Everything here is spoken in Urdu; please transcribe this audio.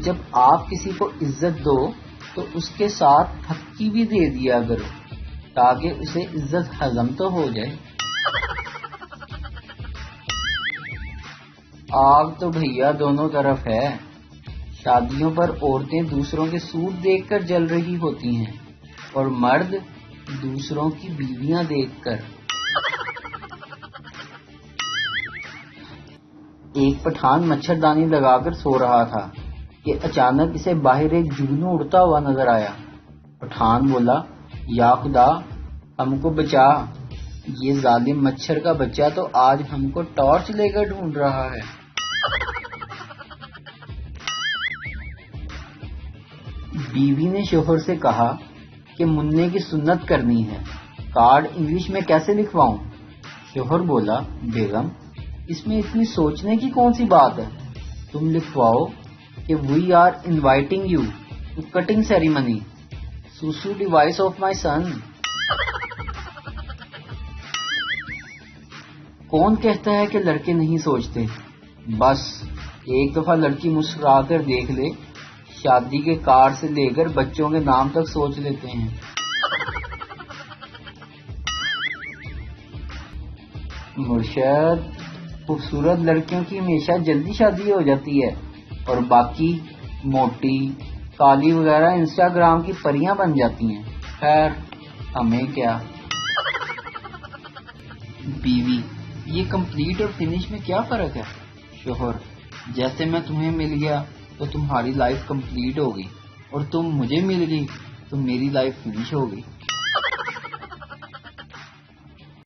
جب آپ کسی کو عزت دو تو اس کے ساتھ پھکی بھی دے دیا کرو تاکہ اسے عزت ہضم تو ہو جائے۔ آگ تو بھیا دونوں طرف ہے، شادیوں پر عورتیں دوسروں کے سوٹ دیکھ کر جل رہی ہوتی ہیں اور مرد دوسروں کی بیویاں دیکھ کر۔ ایک پٹھان مچھردانی لگا کر سو رہا تھا کہ اچانک اسے باہر ایک جگنو اڑتا ہوا نظر آیا۔ پٹھان بولا، یا خدا ہم کو بچا، یہ ظالم مچھر کا بچہ تو آج ہم کو ٹارچ لے کر ڈھونڈ رہا ہے۔ بیوی نے شوہر سے کہا کہ منع کی سنت کرنی ہے، کارڈ انگلش میں کیسے لکھواؤں؟ شوہر بولا، بیگم اس میں اتنی سوچنے کی کون سی بات ہے، تم لکھواؤ کہ we are inviting you to cutting ceremony so so آف مائی سن۔ کون کہتا ہے کہ لڑکے نہیں سوچتے؟ بس ایک دفعہ لڑکی مسکرا کر دیکھ لے، شادی کے کارڈ سے لے کر بچوں کے نام تک سوچ لیتے ہیں۔ مرشد، خوبصورت لڑکیوں کی ہمیشہ جلدی شادی ہو جاتی ہے اور باقی موٹی کالی وغیرہ انسٹاگرام کی پریاں بن جاتی ہیں۔ خیر ہمیں کیا۔ بیوی، یہ کمپلیٹ اور فنش میں کیا فرق ہے؟ شوہر، جیسے میں تمہیں مل گیا تو تمہاری لائف کمپلیٹ ہو گئی اور تم مجھے مل گئی تو میری لائف فنش ہو گئی۔